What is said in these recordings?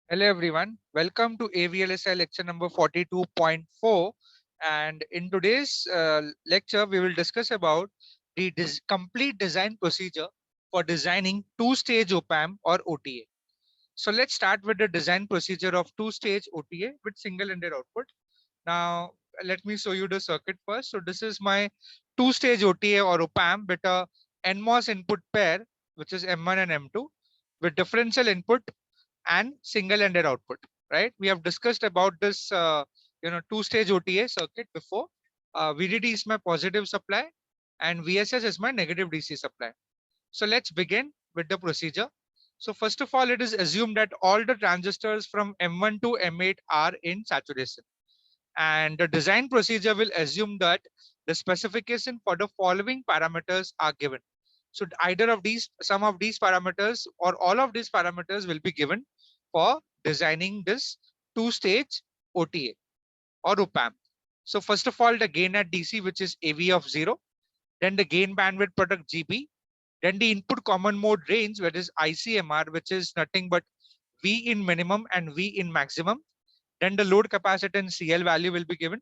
Hello everyone, welcome to AVLSI lecture number 42.4, and in today's lecture we will discuss about the complete design procedure for designing two-stage op-amp or OTA. So let's start with the design procedure of two-stage OTA with single-ended output. Now let me show you the circuit first. So this is my two-stage OTA or op-amp with a NMOS input pair, which is M1 and M2, with differential input and single-ended output, right? We have discussed about this, two-stage OTA circuit before. VDD is my positive supply and VSS is my negative DC supply. So let's begin with the procedure. So first of all, it is assumed that all the transistors from M1 to M8 are in saturation. And the design procedure will assume that the specification for the following parameters are given. So either of these, some of these parameters or all of these parameters will be given for designing this two-stage OTA or op-amp. So first of all, the gain at DC, which is AV of 0, then the gain bandwidth product GB, then the input common mode range, which is ICMR, which is nothing but V in minimum and V in maximum. Then the load capacitance CL value will be given.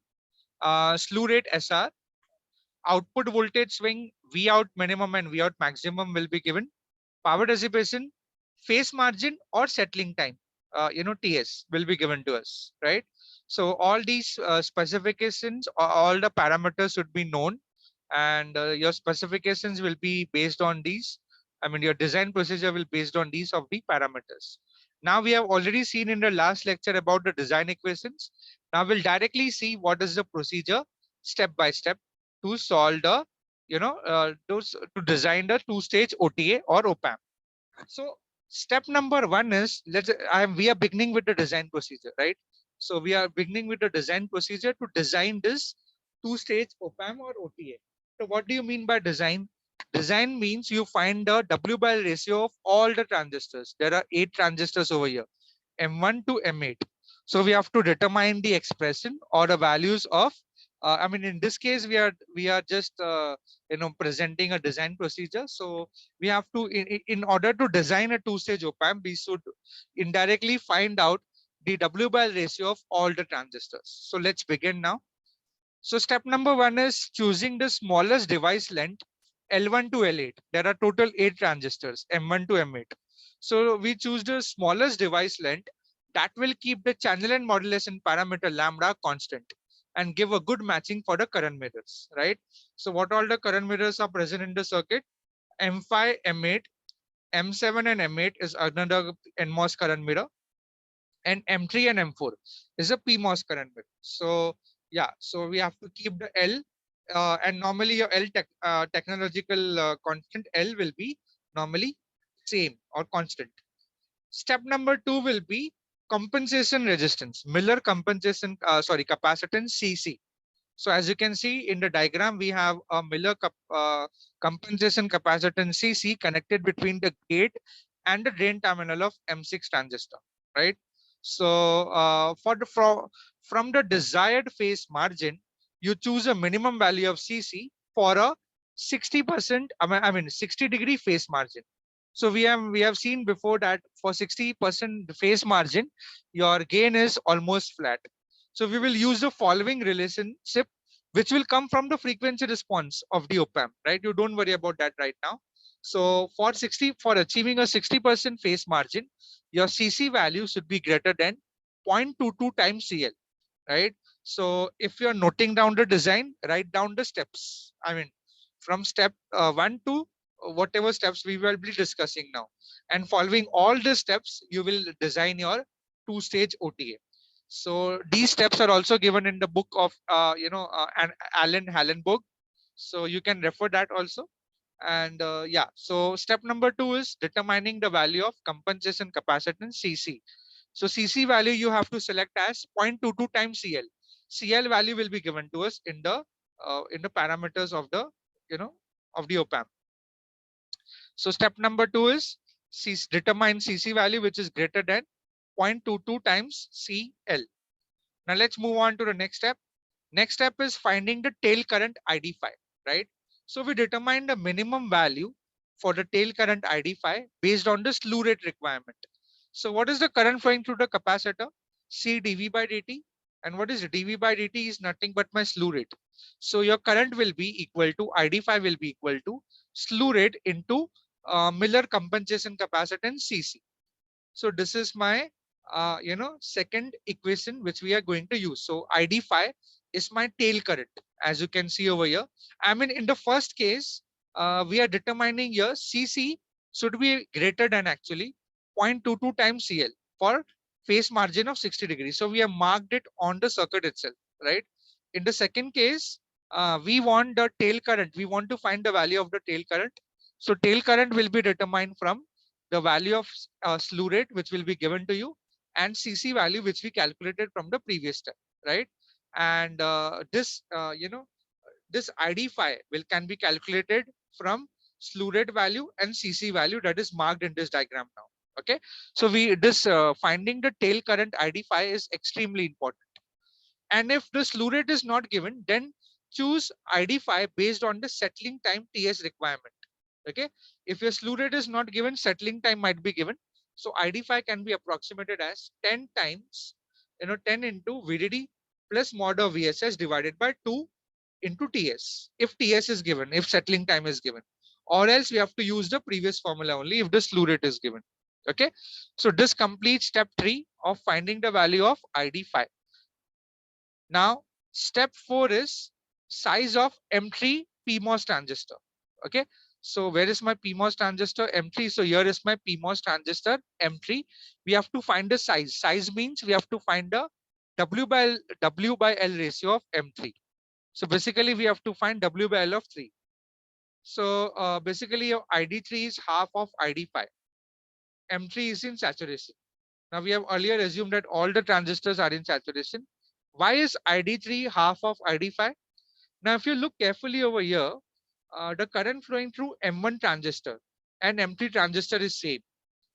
Slew rate SR, output voltage swing V out minimum and V out maximum will be given. Power dissipation, phase margin or settling time, TS will be given to us, right? So all these specifications, all the parameters should be known, and your specifications will be based on these. I mean, your design procedure will based on these of the parameters. Now we have already seen in the last lecture about the design equations. Now we'll directly see what is the procedure step by step to solve the, those to design the two-stage OTA or op-amp. So step number one is we are beginning with the design procedure, right? So we are beginning with the design procedure to design this two-stage op-amp or OTA. So what do you mean by design? Design means you find the W by L ratio of all the transistors. There are 8 transistors over here, M1 to M8. So we have to determine the expression or the values of. I mean, in this case, we are just presenting a design procedure. So we have to, in order to design a two-stage op-amp, we should indirectly find out the W by L ratio of all the transistors. So let's begin now. So step number one is choosing the smallest device length, L1 to L8. There are total 8 transistors, M1 to M8. So we choose the smallest device length that will keep the channel and modulation parameter lambda constant and give a good matching for the current mirrors, right? So what all the current mirrors are present in the circuit? M5, M8, M7 and M8 is another NMOS current mirror, and M3 and M4 is a PMOS current mirror. So yeah, so we have to keep the L, and normally your technological constant L will be normally same or constant. Step number 2 will be compensation resistance, Miller compensation, capacitance CC. So as you can see in the diagram, we have a Miller compensation capacitance CC connected between the gate and the drain terminal of M6 transistor, right? So from the desired phase margin, you choose a minimum value of CC for a 60%, I mean 60-degree phase margin. So we have seen before that for 60% phase margin, your gain is almost flat. So we will use the following relationship, which will come from the frequency response of the op-amp, right? You don't worry about that right now. So for achieving a 60% phase margin, your CC value should be greater than 0.22 times CL, right? So if you're noting down the design, write down the steps. I mean, from step 1 to whatever steps we will be discussing now. And following all the steps, you will design your two-stage OTA. So these steps are also given in the book of Alan Hallenberg. So you can refer that also. And yeah, so step number 2 is determining the value of compensation capacitance CC. So CC value you have to select as 0.22 times CL. CL value will be given to us in the parameters of the of the op-amp. So step number 2 is determine CC value which is greater than 0.22 times CL. Now let's move on to the next step. Next step is finding the tail current ID5, right? So we determine the minimum value for the tail current ID5 based on the slew rate requirement. So what is the current flowing through the capacitor? C dV by dt. And what is dV by dt is nothing but my slew rate. So your current will be equal to ID5 will be equal to slew rate into Miller compensation capacitance Cc. So this is my second equation which we are going to use. So ID phi is my tail current, as you can see over here. I mean, in the first case, we are determining here Cc should be greater than actually 0.22 times Cl for phase margin of 60 degrees. So we have marked it on the circuit itself, right? In the second case, we want the tail current. We want to find the value of the tail current. So tail current will be determined from the value of slew rate which will be given to you, and Cc value which we calculated from the previous step, right? And this ID phi will can be calculated from slew rate value and Cc value that is marked in this diagram now. Okay, so we this finding the tail current ID phi is extremely important. And if the slew rate is not given, then choose ID phi based on the settling time Ts requirement. Okay, if your slew rate is not given, settling time might be given. So ID phi can be approximated as 10 times 10 into VDD plus mod of VSS divided by 2 into TS, if TS is given, if settling time is given, or else we have to use the previous formula only if the slew rate is given. Okay, so this completes step 3 of finding the value of ID phi. Now, step 4 is size of M3 PMOS transistor. Okay, so where is my PMOS transistor? M3. So here is my PMOS transistor M3. We have to find the size. Size means we have to find the W by L ratio of M3. So basically we have to find W by L of 3. So basically your ID3 is half of ID5. M3 is in saturation. Now we have earlier assumed that all the transistors are in saturation. Why is ID3 half of ID5? Now, if you look carefully over here, the current flowing through M1 transistor and M3 transistor is same,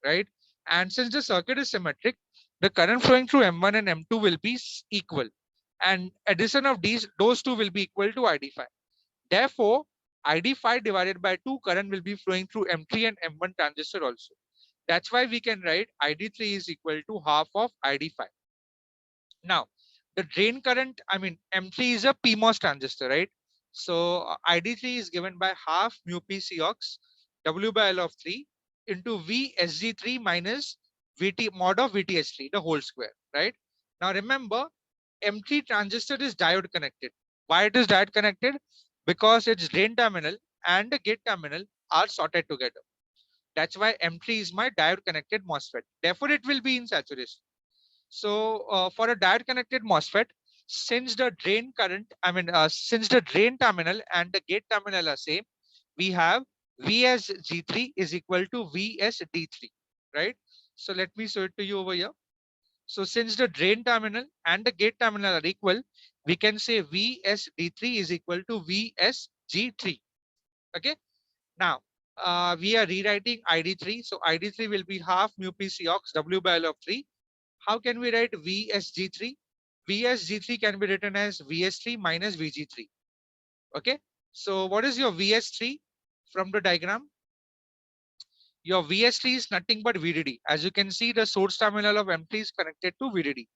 right? And since the circuit is symmetric, the current flowing through M1 and M2 will be equal. And addition of those two will be equal to ID5. Therefore, ID5 divided by 2 current will be flowing through M3 and M1 transistor also. That's why we can write ID3 is equal to half of ID5. Now, the drain current, I mean, M3 is a PMOS transistor, right? So ID3 is given by half mu P Cox W by L of 3 into VSG3 minus VT mod of VTH3, the whole square, right? Now remember, M3 transistor is diode connected. Why it is diode connected? Because its drain terminal and the gate terminal are sorted together. That's why M3 is my diode connected MOSFET. Therefore, it will be in saturation. So for a diode connected MOSFET, since the drain current, since the drain terminal and the gate terminal are same, we have VSG3 is equal to VSD3, right? So let me show it to you over here. So since the drain terminal and the gate terminal are equal, we can say VSD3 is equal to VSG3. Okay. Now we are rewriting ID3. So ID3 will be half mu P Cox W by L of 3. How can we write VSG3? VSG3 can be written as VS3 minus VG3. Okay. So what is your VS3 from the diagram? Your VS3 is nothing but VDD. As you can see, the source terminal of M3 is connected to VDD.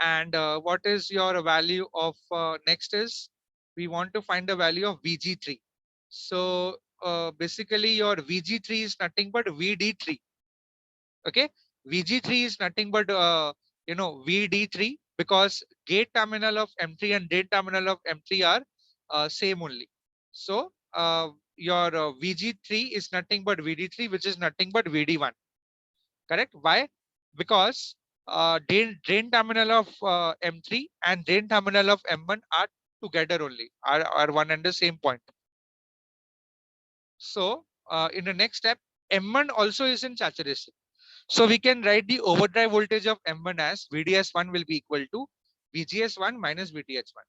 And what is your value of next is we want to find the value of VG3. So basically your VG3 is nothing but VD3. Okay, VG3 is nothing but VD3 because gate terminal of M3 and gate terminal of M3 are same only. So your VG3 is nothing but VD3, which is nothing but VD1. Correct? Why? Because drain terminal of M3 and drain terminal of M1 are together only, are one and the same point. So in the next step, M1 also is in saturation. So we can write the overdrive voltage of M1 as VDS1 will be equal to VGS1 minus VTH1.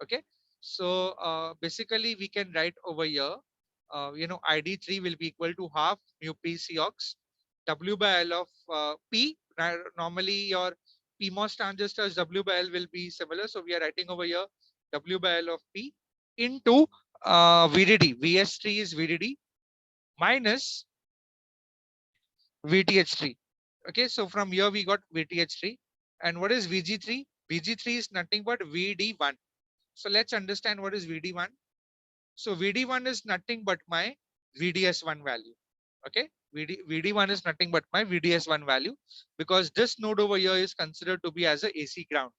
Okay. So basically we can write over here, ID3 will be equal to half mu P Cox W by L of P. Normally your PMOS transistors W by L will be similar. So we are writing over here W by L of P into VDD. VS3 is VDD minus VTH3. Okay, so from here we got VTH3. And what is VG3? VG3 is nothing but VD1. So let's understand what is VD1. So VD1 is nothing but my VDS1 value. Okay, VD1 is nothing but my VDS1 value, because this node over here is considered to be as a AC ground.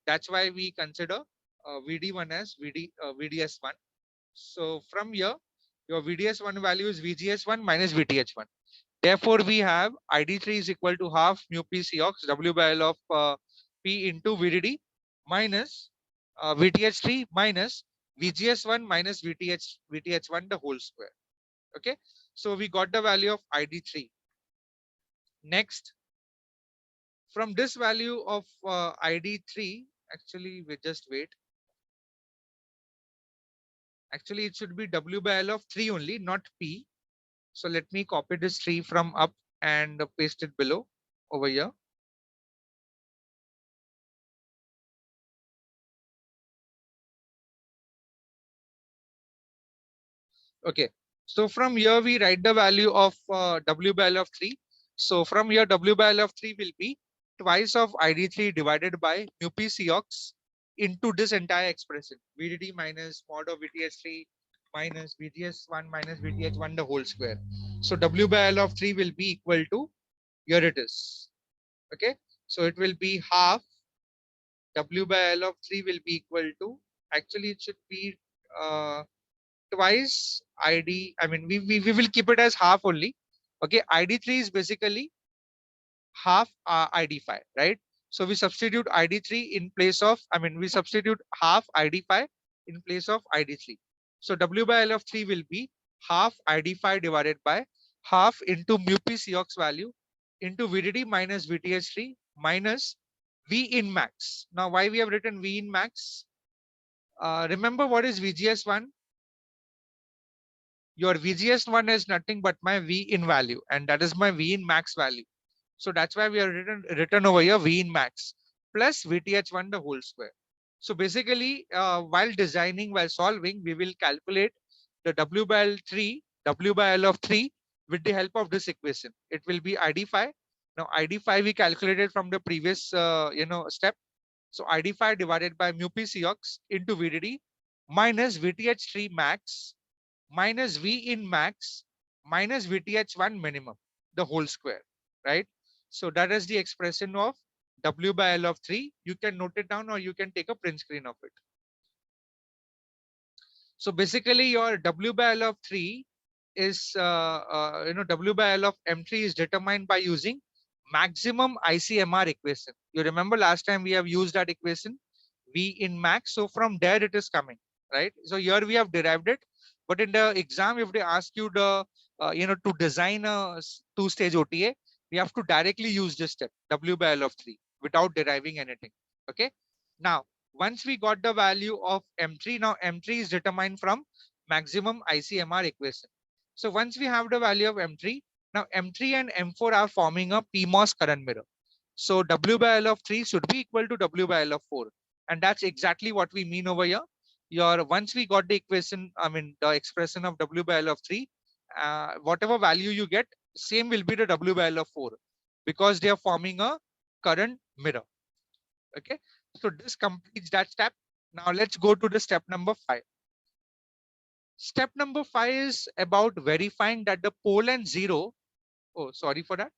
That's why we consider VD1 as VDS1. So from here, your VDS1 value is VGS1 minus VTH1. Therefore, we have ID3 is equal to half mu P Cox W by L of P into VDD minus VTH3 minus VGS1 minus VTH1 the whole square. Okay, so we got the value of ID3. Next, from this value of ID3, actually we just wait. Actually, it should be W by L of 3 only, not P. So let me copy this tree from up and paste it below over here. Okay, so from here we write the value of W by L of 3. So from here W by L of 3 will be twice of ID3 divided by mu P Cox into this entire expression, VDD minus mod of VTH3 minus VGS1 minus VTH1 the whole square. So W by L of 3 will be equal to, here it is. Okay, so it will be half W by L of 3 will be equal to, actually it should be twice ID. I mean, we will keep it as half only. Okay, ID3 is basically half ID5, right? So we substitute ID3 in place of, I mean, we substitute half ID5 in place of ID3. So W by L of 3 will be half ID5 divided by half into mu P Cox value into VDD minus VTH3 minus V in max. Now, why we have written V in max? Remember what is VGS1? Your VGS1 is nothing but my V in value, and that is my V in max value. So that's why we have written over here V in max plus VTH1 the whole square. So basically, while designing, while solving, we will calculate the W by L of 3 with the help of this equation. It will be ID5. Now ID5 we calculated from the previous step. So ID5 divided by mu P Cox into VDD minus VTH3 max minus V in max minus VTH1 minimum, the whole square, right? So that is the expression of W by L of 3. You can note it down or you can take a print screen of it. So basically your W by L of 3 is, W by L of M3 is determined by using maximum ICMR equation. You remember last time we have used that equation, V in max. So from there it is coming, right? So here we have derived it, but in the exam, if they ask you to design a two-stage OTA, we have to directly use this step, W by L of 3, without deriving anything. Okay. Now, once we got the value of M3, now M3 is determined from maximum ICMR equation. So once we have the value of M3, now M3 and M4 are forming a PMOS current mirror. So W by L of 3 should be equal to W by L of 4. And that's exactly what we mean over here. Once we got the equation, I mean, the expression of W by L of 3, whatever value you get, same will be the W by L of 4, because they are forming a current mirror. Okay, so this completes that step. Now let's go to the step number 5. Step number 5 is about verifying that the pole and zero. Oh, sorry for that.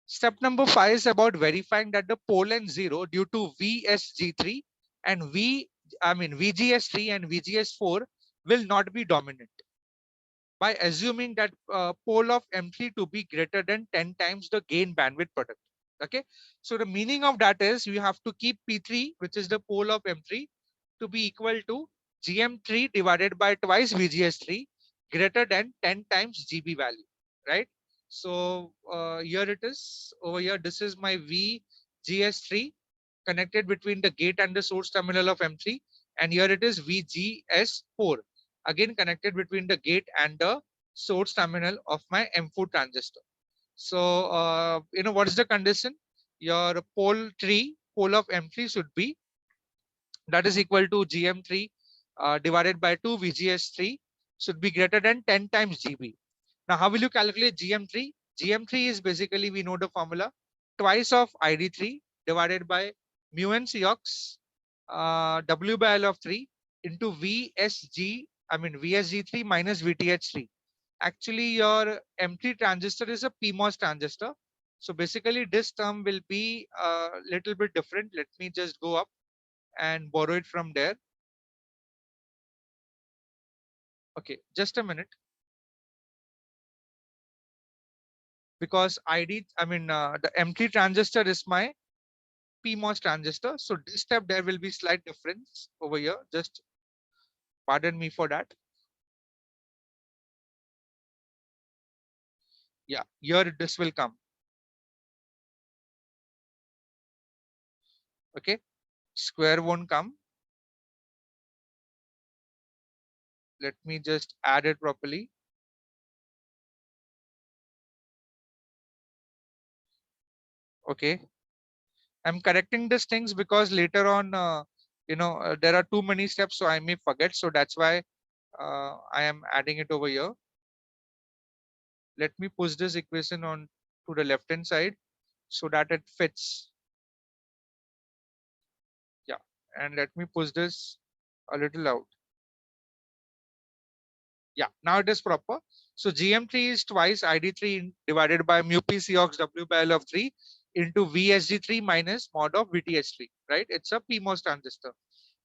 Step number 5 is about verifying that the pole and zero due to VSG3 and VGS3 and VGS4 will not be dominant, by assuming that pole of M3 to be greater than 10 times the gain bandwidth product. Okay, so the meaning of that is you have to keep P3, which is the pole of M3, to be equal to GM3 divided by twice VGS3 greater than 10 times GB value, right? So here it is over here. This is my VGS3 connected between the gate and the source terminal of M3, and here it is VGS4 again connected between the gate and the source terminal of my M4 transistor. So what is the condition? Your pole of M3 should be, that is equal to GM3 divided by 2 VGS3 should be greater than 10 times GB. Now, how will you calculate GM3? GM3 is basically, we know the formula, twice of ID3 divided by mu n Cox W by L of 3 into VSG3 minus VTH3. Actually, your M3 transistor is a PMOS transistor. So basically, this term will be a little bit different. Let me just go up and borrow it from there. Okay, just a minute. Because the M3 transistor is my PMOS transistor. So this step, there will be slight difference over here. Just pardon me for that. Yeah, here this will come. Okay, square won't come. Let me just add it properly. Okay, I'm correcting these things because later on, there are too many steps, so I may forget. So that's why I am adding it over here. Let me push this equation on to the left hand side so that it fits. Yeah, and let me push this a little out. Yeah, now it is proper. So GM3 is twice ID3 divided by mu P Cox W by L of 3 into VSG3 minus mod of VTH3, right? It's a PMOS transistor.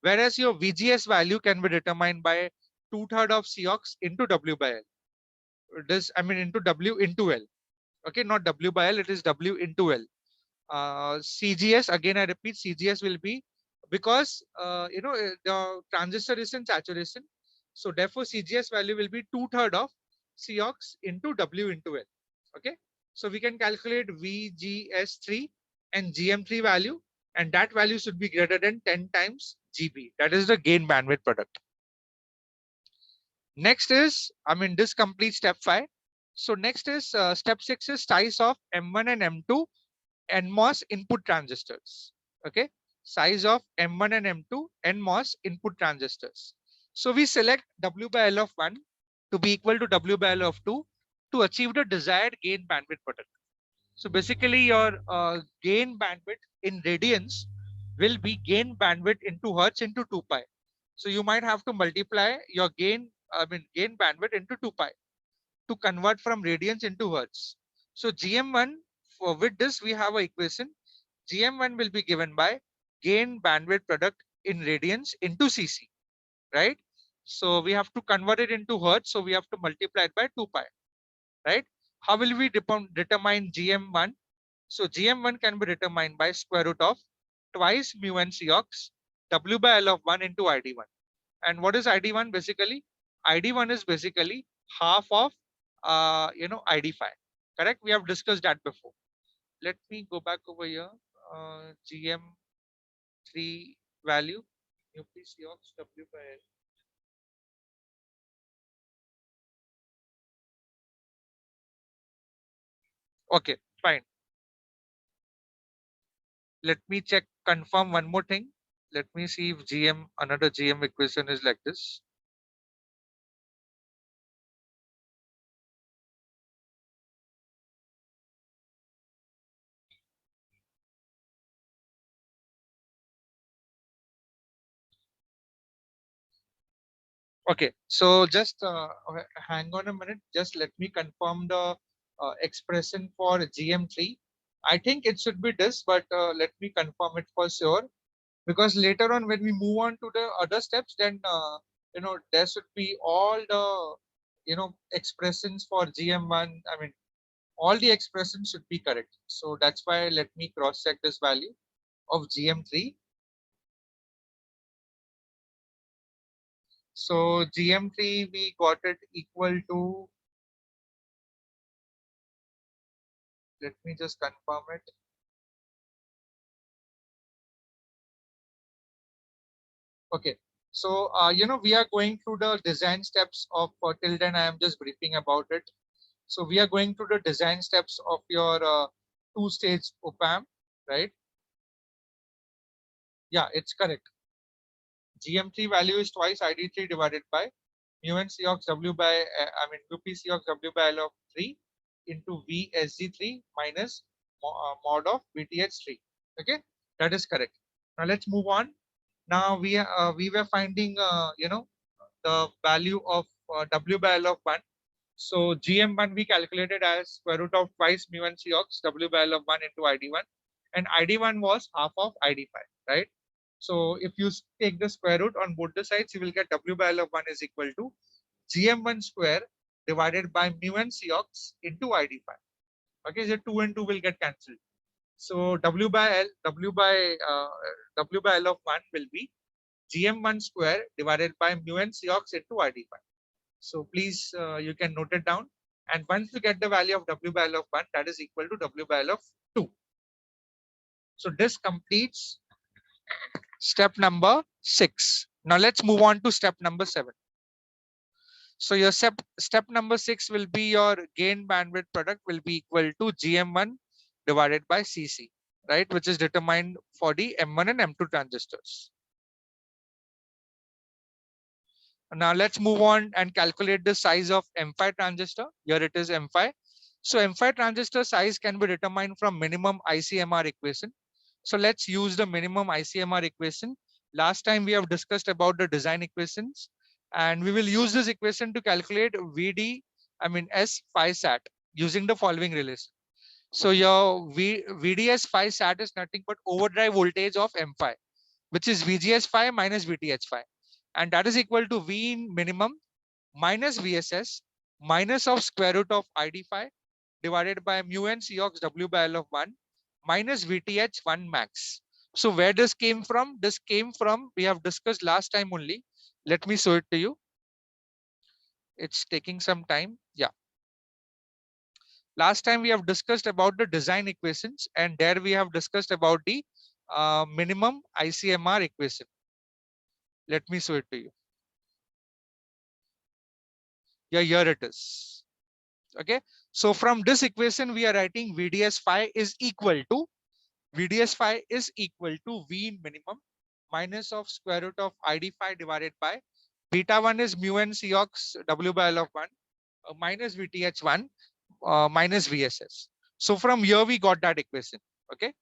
Whereas your VGS value can be determined by 2/3 of Cox into W by L. Into W into L. Okay, not W by L, it is W into L. CGS, again I repeat, CGS will be because the transistor is in saturation, so therefore CGS value will be 2/3 of Cox into W into L. Okay, so we can calculate VGS3 and GM3 value, and that value should be greater than 10 times GB. That is the gain bandwidth product. Next is, this completes step 5. So next is step 6 is size of M1 and M2 NMOS input transistors. Okay, size of M1 and M2 NMOS input transistors. So we select W by L of 1 to be equal to W by L of 2 to achieve the desired gain bandwidth product. So basically your gain bandwidth in radians will be gain bandwidth into hertz into 2 pi. So you might have to multiply your gain bandwidth into 2 pi to convert from radians into hertz. So GM1, for with this we have an equation. GM1 will be given by gain bandwidth product in radians into CC, right? So we have to convert it into hertz. So we have to multiply it by 2 pi, right? How will we determine GM1? So GM1 can be determined by square root of twice mu n Cox W by L of 1 into ID1. And what is ID1 basically? ID1 is basically half of ID5. Correct? We have discussed that before. Let me go back over here. GM3 value mu p Cox W by L. Okay, fine. Let me check, confirm one more thing. Let me see if another GM equation is like this. Okay, so just hang on a minute. Just let me confirm the expression for GM3. I think it should be this, but let me confirm it for sure. Because later on, when we move on to the other steps, then there should be all the expressions for GM1. All the expressions should be correct. So that's why let me cross check this value of GM3. So GM3 we got it equal to, let me just confirm it. Okay. So, we are going through the design steps of, till then I am just briefing about it. So we are going through the design steps of your two-stage op-amp, right? Yeah, it's correct. GM3 value is twice ID3 divided by mu n Cox W by, mu p Cox W by L of 3 into VSG3 minus mod of VTH3. Okay, that is correct. Now let's move on. Now we were finding the value of W by L of 1. So GM1 we calculated as square root of twice mu1 Cox W by L of 1 into ID1, and ID1 was half of ID5, right? So if you take the square root on both the sides, you will get W by L of 1 is equal to GM1 square divided by mu1 Cox into ID5. Okay, so 2 and 2 will get cancelled. So W by L of 1 will be GM1 square divided by mu1 Cox into ID5. So please, you can note it down. And once you get the value of W by L of 1, that is equal to W by L of 2. So this completes step number 6. Now let's move on to step number 7. So your step number 6 will be your gain bandwidth product will be equal to GM1 divided by CC, right? Which is determined for the M1 and M2 transistors. Now let's move on and calculate the size of M5 transistor. Here it is M5. So M5 transistor size can be determined from minimum ICMR equation. So let's use the minimum ICMR equation. Last time we have discussed about the design equations, and we will use this equation to calculate S phi sat using the following relation. So your VDS phi sat is nothing but overdrive voltage of M5, which is VGS phi minus VTH phi, and that is equal to V in minimum minus VSS minus of square root of ID5 divided by mu n Cox W by L of 1 minus VTH 1 max. So where this came from? This came from, we have discussed last time only. Let me show it to you. It's taking some time. Yeah. Last time we have discussed about the design equations, and there we have discussed about the minimum ICMR equation. Let me show it to you. Yeah, here it is. Okay. So from this equation, we are writing VDS phi is equal to V in minimum minus of square root of ID phi divided by beta 1 is mu n Cox W by L of 1 minus VTH 1 minus VSS. So from here we got that equation. Okay.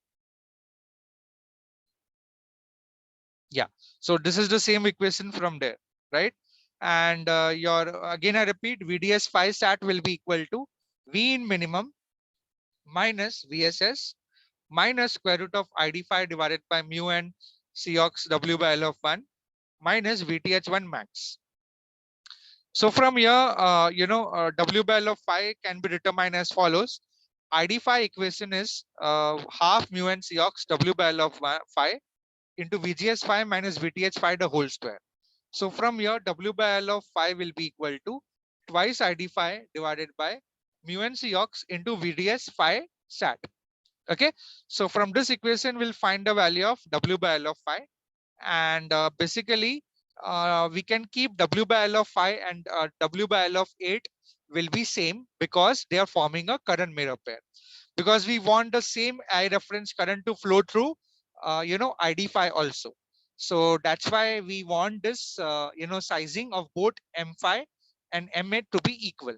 Yeah. So this is the same equation from there, right? And again I repeat, VDS phi sat will be equal to V in minimum minus VSS minus square root of ID5 divided by mu n Cox W by L of 1 minus VTH1 max. So from here, W by L of phi can be determined as follows. ID5 equation is half mu n Cox W by L of phi into VGS phi minus VTH phi the whole square. So from here, W by L of phi will be equal to twice ID5 divided by mu n Cox into VDS phi sat. Okay, so from this equation we'll find the value of W by L of phi, and basically we can keep W by L of phi and W by L of 8 will be same because they are forming a current mirror pair, because we want the same I reference current to flow through ID phi also. So that's why we want this sizing of both M phi and M8 to be equal.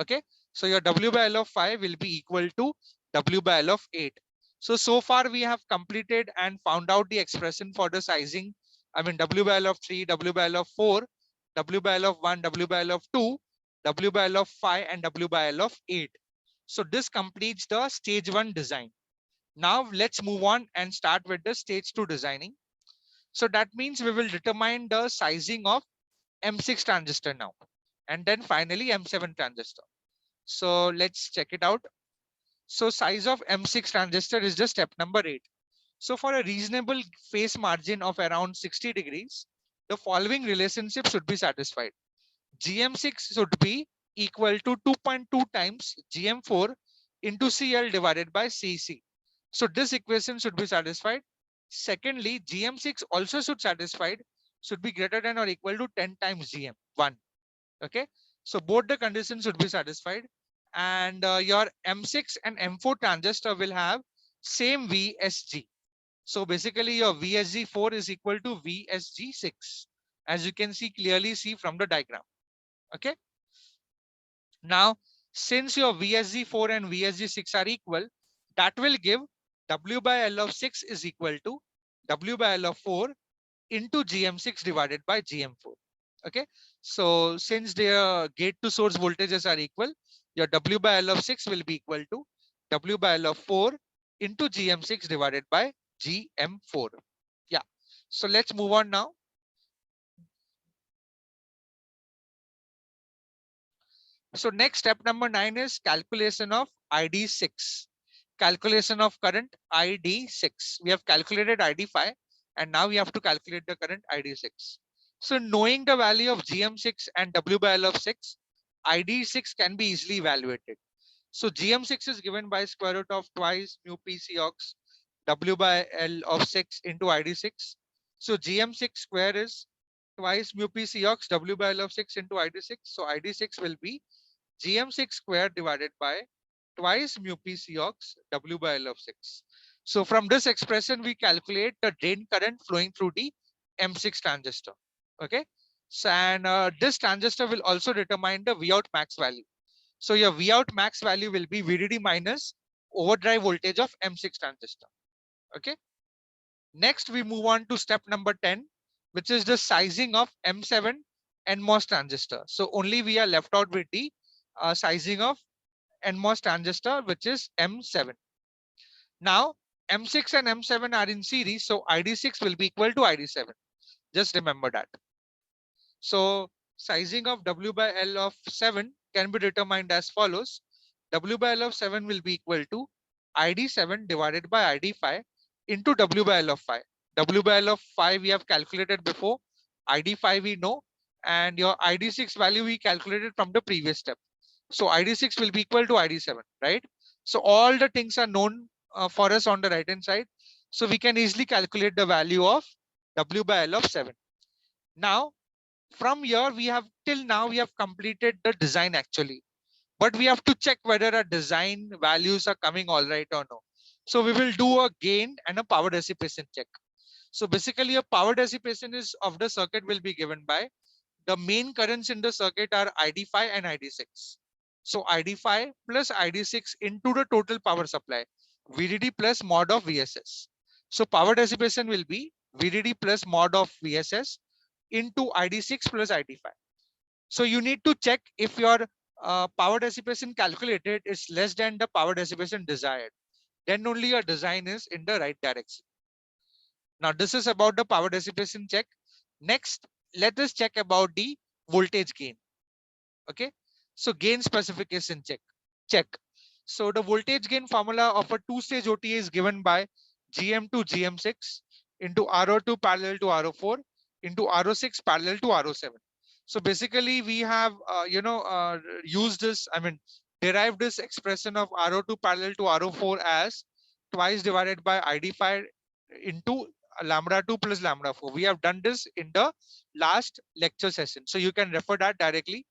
Okay, so your W by L of 5 will be equal to W by L of 8. So far we have completed and found out the expression for the sizing. W by L of 3, W by L of 4, W by L of 1, W by L of 2, W by L of 5, and W by L of 8. So this completes the stage 1 design. Now let's move on and start with the stage 2 designing. So that means we will determine the sizing of M6 transistor now, and then finally M7 transistor. So let's check it out. So size of M6 transistor is just step number 8. So for a reasonable phase margin of around 60 degrees, the following relationship should be satisfied. GM6 should be equal to 2.2 times GM4 into CL divided by CC. So this equation should be satisfied. Secondly, GM6 also should be greater than or equal to 10 times GM1. Okay, so both the conditions should be satisfied, and your M6 and M4 transistor will have same VSG. So basically your VSG4 is equal to VSG6, as you can clearly see from the diagram. Okay, now Since your VSG4 and VSG6 are equal, that will give W by L of 6 is equal to W by L of 4 into GM6 divided by GM4. Okay. So since their gate to source voltages are equal, your W by L of 6 will be equal to W by L of 4 into GM6 divided by GM4. Yeah. So let's move on now. So next, step number 9 is calculation of ID6. Calculation of current ID6. We have calculated ID5 and now we have to calculate the current ID6. So knowing the value of GM6 and W by L of 6, ID6 can be easily evaluated. So GM6 is given by square root of twice mu P Cox W by L of 6 into ID6. So GM6 square is twice mu P Cox W by L of 6 into ID6. So ID6 will be GM6 square divided by twice mu P Cox W by L of 6. So from this expression, we calculate the drain current flowing through the M6 transistor. Okay. So, and this transistor will also determine the Vout max value. So your Vout max value will be VDD minus overdrive voltage of M6 transistor. Okay. Next, we move on to step number 10, which is the sizing of M7 NMOS transistor. So only we are left out with the sizing of NMOS transistor, which is M7. Now, M6 and M7 are in series, so ID6 will be equal to ID7. Just remember that. So sizing of W by L of 7 can be determined as follows. W by L of 7 will be equal to ID7 divided by ID5 into W by L of 5. W by L of 5 we have calculated before, ID5 we know, and your ID6 value we calculated from the previous step. So ID6 will be equal to ID7, right? So all the things are known for us on the right hand side. So we can easily calculate the value of W by L of 7. Now, from here, we have till now, we have completed the design actually, but we have to check whether our design values are coming all right or no. So we will do a gain and a power dissipation check. So basically a power dissipation is of the circuit will be given by the main currents in the circuit are ID5 and ID6. So ID5 plus ID6 into the total power supply, VDD plus mod of VSS. So power dissipation will be VDD plus mod of VSS into ID6 plus ID5. So you need to check if your power dissipation calculated is less than the power dissipation desired. Then only your design is in the right direction. Now this is about the power dissipation check. Next, let us check about the voltage gain. Okay. So gain specification check. So the voltage gain formula of a two-stage OTA is given by GM to GM6 into RO2 parallel to RO4 into RO6 parallel to RO7. So basically we have, used this, derived this expression of RO2 parallel to RO4 as twice divided by ID5 into lambda 2 plus lambda 4. We have done this in the last lecture session. So you can refer that directly.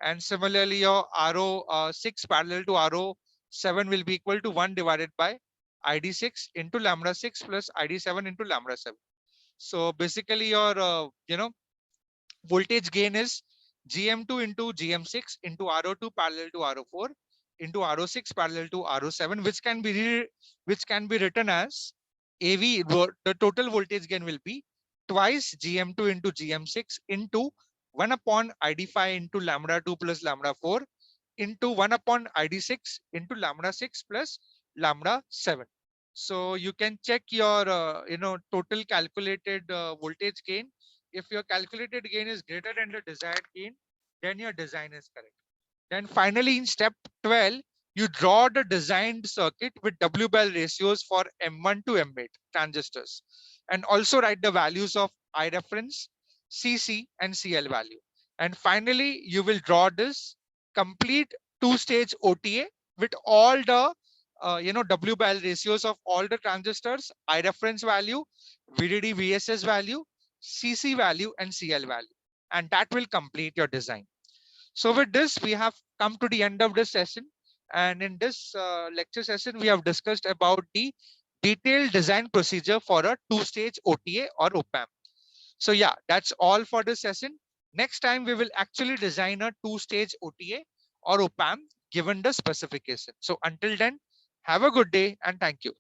And similarly, your RO6 parallel to RO7 will be equal to 1 divided by ID6 into lambda 6 plus ID7 into lambda 7. So basically your, voltage gain is GM2 into GM6 into RO2 parallel to RO4 into RO6 parallel to RO7, which can be written as AV. The total voltage gain will be twice GM2 into GM6 into 1 upon ID5 into lambda 2 plus lambda 4 into 1 upon ID6 into lambda 6 plus lambda 7. So you can check your total calculated voltage gain. If your calculated gain is greater than the desired gain, then your design is correct. Then finally in step 12, you draw the designed circuit with W by L ratios for M1 to M8 transistors, and also write the values of I reference, CC and CL value. And finally, you will draw this complete two-stage OTA with all the W by L ratios of all the transistors, I reference value, VDD VSS value, CC value and CL value, and that will complete your design. So with this, we have come to the end of this session. And in this lecture session, we have discussed about the detailed design procedure for a two-stage OTA or op-amp. So yeah, that's all for this session. Next time, we will actually design a two-stage OTA or op-amp given the specification. So until then, have a good day and thank you.